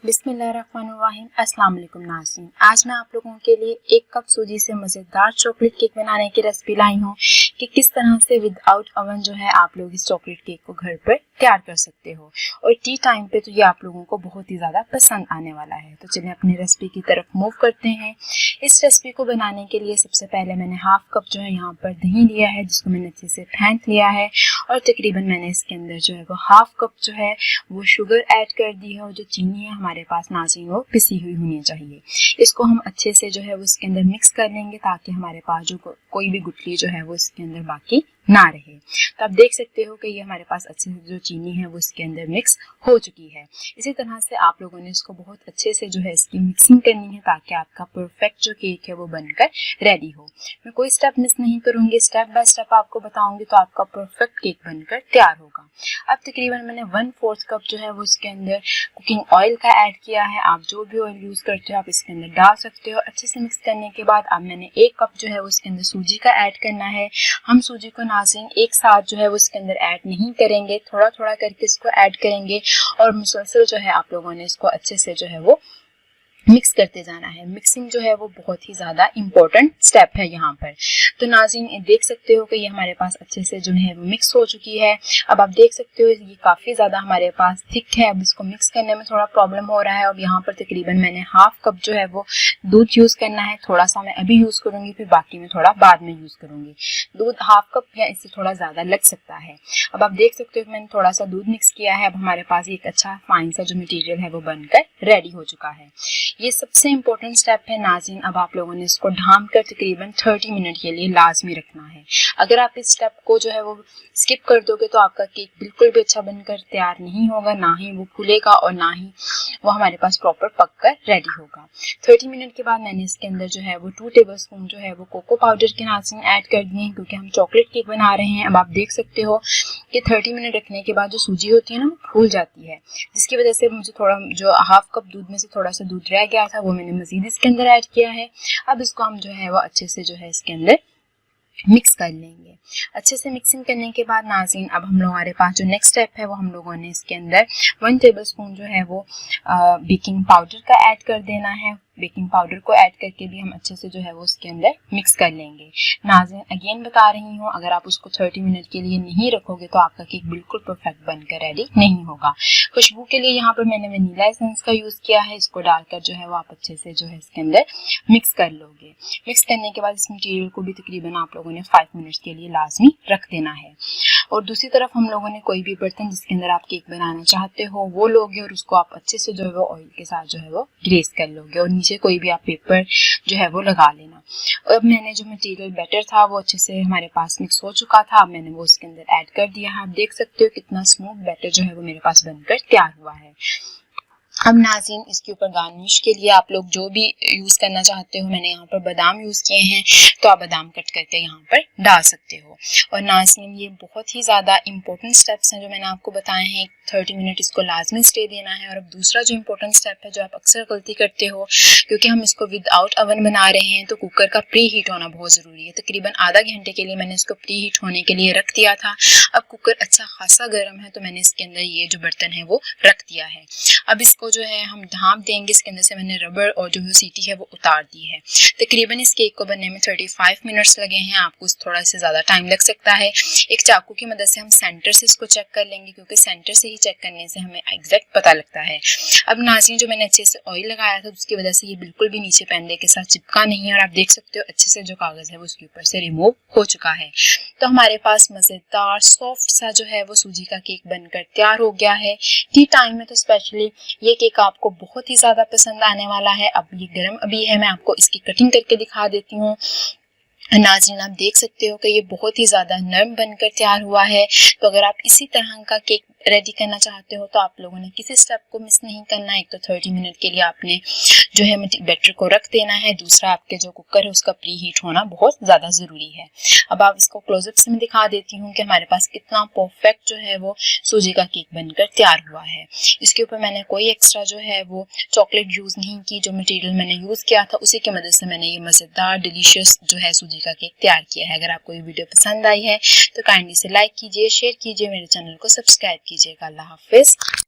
बिस्मिल्लाहिर्रहमानिर्रहीम। अस्सलाम वालेकुम नाज़रीन। आज मैं आप लोगों के लिए 1 कप सूजी से मज़ेदार चॉकलेट केक बनाने की रेसिपी लाई हूँ कि किस तरह से विदाउट ओवन जो है आप लोग इस चॉकलेट केक को घर पर तैयार कर सकते हो और टी टाइम पे तो ये आप लोगों को बहुत ही ज़्यादा पसंद आने वाला है। तो चलिए अपनी रेसिपी की तरफ मूव करते हैं। इस रेसिपी को बनाने के लिए सबसे पहले मैंने हाफ कप जो है यहाँ पर दही लिया है, जिसको मैंने अच्छे से फेंट लिया है और तकरीबन मैंने इसके अंदर जो है वो हाफ कप जो है वो शुगर ऐड कर दी है और जो चीनी है हमारे पास नाज़रीन वो पिसी हुई होनी चाहिए। इसको हम अच्छे से जो है वो इसके अंदर मिक्स कर लेंगे ताकि हमारे पास जो कोई भी गुठली जो है वो इसके अंदर बाकी ना रहे। तो आप देख सकते हो कि ये हमारे पास अच्छे से जो चीनी है वो इसके अंदर मिक्स हो चुकी है। इसी तरह से आप लोगों ने इसको बहुत अच्छे से जो है इसकी मिक्सिंग करनी है ताकि आपका परफेक्ट जो केक है वो बनकर रेडी हो। मैं कोई स्टेप मिस नहीं करूँगी, स्टेप बाय स्टेप आपको बताऊँगी तो आपका परफेक्ट केक बनकर तैयार होगा। अब तकरीबन मैंने 1/4 कप जो है वो इसके अंदर कुकिंग ऑयल का ऐड किया है। आप जो भी ऑयल यूज़ करते हो आप इसके अंदर डाल सकते हो। अच्छे से मिक्स करने के बाद अब मैंने 1 कप जो है वो इसके अंदर सूजी का ऐड करना है। हम सूजी को नाज़रीन एक साथ जो है वो इसके अंदर ऐड नहीं करेंगे, थोड़ा थोड़ा करके इसको ऐड करेंगे और मुसलसल जो है आप लोगों ने इसको अच्छे से जो है वो मिक्स करते जाना है। मिक्सिंग जो है वो बहुत ही ज़्यादा इम्पोर्टेंट स्टेप है यहाँ पर। तो नाज़रीन देख सकते हो कि ये हमारे पास अच्छे से जो है वो मिक्स हो चुकी है। अब आप देख सकते हो ये काफ़ी ज़्यादा हमारे पास थिक है। अब इसको मिक्स करने में थोड़ा प्रॉब्लम हो रहा है। अब यहाँ पर तकरीबन मैंने हाफ कप जो है वो दूध यूज़ करना है। थोड़ा सा मैं अभी यूज़ करूँगी, फिर बाकी मैं थोड़ा बाद में यूज़ करूँगी। दूध हाफ कप या इससे थोड़ा ज़्यादा लग सकता है। अब आप देख सकते हो कि मैंने थोड़ा सा दूध मिक्स किया है। अब हमारे पास एक अच्छा फाइन सा जो मटीरियल है वो बनकर रेडी हो चुका है। ये सबसे इम्पोर्टेंट स्टेप है नाज़रीन। अब आप लोगों ने इसको ढाँप कर तकरीबन 30 मिनट के लिए लाजमी रखना है। अगर आप इस स्टेप को जो है वो स्किप कर दोगे तो आपका केक बिल्कुल भी अच्छा बनकर तैयार नहीं होगा, ना ही वो फूलेगा और ना ही वो हमारे पास प्रॉपर पक कर रेडी होगा। 30 मिनट के बाद मैंने इसके अंदर जो है वो 2 टेबलस्पून जो है वो कोको पाउडर के नाज़रीन ऐड कर दिए हैं क्योंकि हम चॉकलेट केक बना रहे हैं। अब आप देख सकते हो कि 30 मिनट रखने के बाद जो सूजी होती है ना वो फूल जाती है, जिसकी वजह से मुझे थोड़ा जो हाफ कप दूध में से थोड़ा सा दूध रह गया था वो मैंने मज़ीद इसके अंदर ऐड किया है। अब इसको हम जो है वो अच्छे से जो है इसके अंदर मिक्स कर लेंगे। अच्छे से मिक्सिंग करने के बाद नाज़रीन अब हम लोग हमारे पास जो नेक्स्ट स्टेप है वो हम लोगों ने इसके अंदर 1 टेबलस्पून जो है वो बेकिंग पाउडर का ऐड कर देना है। बेकिंग पाउडर को ऐड करके भी हम अच्छे से जो है वो उसके अंदर मिक्स कर लेंगे। नाज़रीन अगेन बता रही हूँ, अगर आप उसको 30 मिनट के लिए नहीं रखोगे तो आपका केक बिल्कुल परफेक्ट बनकर रेडी नहीं होगा। खुशबू के लिए यहाँ पर मैंने वनीला एसेंस का यूज़ किया है। इसको डालकर जो है वो आप अच्छे से जो है इसके अंदर मिक्स कर लोगे। मिक्स करने के बाद इस मटीरियल को भी तकरीबन आप लोगों ने 5 मिनट्स के लिए लाजमी रख देना है। और दूसरी तरफ हम लोगों ने कोई भी बर्तन जिसके अंदर आप केक बनाना चाहते हो वो लोगे और उसको आप अच्छे से जो है वो ऑयल के साथ जो है वो ग्रेस कर लोगे और नीचे कोई भी आप पेपर जो है वो लगा लेना। अब मैंने जो मटेरियल बैटर था वो अच्छे से हमारे पास मिक्स हो चुका था। अब मैंने वो उसके अंदर ऐड कर दिया है। आप देख सकते हो कितना स्मूथ बैटर जो है वो मेरे पास बनकर तैयार हुआ है। अब नाज़रीन इसके ऊपर गार्निश के लिए आप लोग जो भी यूज़ करना चाहते हो, मैंने यहाँ पर बादाम यूज़ किए हैं तो आप बादाम कट करके यहाँ पर डाल सकते हो। और नाज़रीन ये बहुत ही ज़्यादा इंपॉर्टेंट स्टेप्स हैं जो मैंने आपको बताए हैं। 30 मिनट इसको लाजमी स्टे देना है। और अब दूसरा जो इंपॉर्टेंट स्टेप है जो आप अक्सर गलती करते हो, क्योंकि हम इसको विदाउट ओवन बना रहे हैं तो कुकर का प्री हीट होना बहुत ज़रूरी है। तकरीबन आधा घंटे के लिए मैंने इसको प्री हीट होने के लिए रख दिया था। अब कुकर अच्छा खासा गर्म है तो मैंने इसके अंदर ये जो बर्तन है वो रख दिया है। अब इसको जो है हम ढाँप देंगे। इसके अंदर से मैंने रबर और जो सीटी है वो उतार दी है। तकरीबन इस केक को बनने में 35 मिनट्स लगे हैं। आपको थोड़ा से ज़्यादा टाइम लग सकता है। एक चाकू की मदद से हम सेंटर से इसको चेक कर लेंगे क्योंकि सेंटर से ही चेक करने से हमें एग्जैक्ट पता लगता है। अब नाज़रीन जो मैंने अच्छे से ऑयल लगाया था उसकी वजह से ये बिल्कुल भी नीचे पैंदे के साथ चिपका नहीं है और आप देख सकते हो अच्छे से जो कागज़ है वो उसके ऊपर से रिमूव हो चुका है। तो हमारे पास मज़ेदार सॉफ्ट सा जो है वो सूजी का केक बनकर तैयार हो गया है। टी टाइम में तो स्पेशली ये केक आपको बहुत ही ज़्यादा पसंद आने वाला है। अब ये गर्म अभी है, मैं आपको इसकी कटिंग करके दिखा देती हूँ। नाज़रीन आप देख सकते हो कि ये बहुत ही ज़्यादा नरम बनकर तैयार हुआ है। तो अगर आप इसी तरह का केक रेडी करना चाहते हो तो आप लोगों ने किसी स्टेप को मिस नहीं करना है। एक तो 30 मिनट के लिए आपने जो है बैटर को रख देना है। दूसरा आपके जो कुकर है उसका प्री हीट होना बहुत ज़्यादा ज़रूरी है। अब आप इसको क्लोजअप से मैं दिखा देती हूँ कि हमारे पास कितना परफेक्ट जो है वो सूजी का केक बनकर तैयार हुआ है। इसके ऊपर मैंने कोई एक्स्ट्रा जो है वो चॉकलेट यूज़ नहीं की। जो मटेरियल मैंने यूज़ किया था उसी की मदद से मैंने ये मज़ेदार डिलीशियस जो है सूजी का केक तैयार किया है। अगर आपको ये वीडियो पसंद आई है तो काइंडली से लाइक कीजिए, शेयर कीजिए, मेरे चैनल को सब्सक्राइब कीजिएगा। अल्लाह हाफिज़।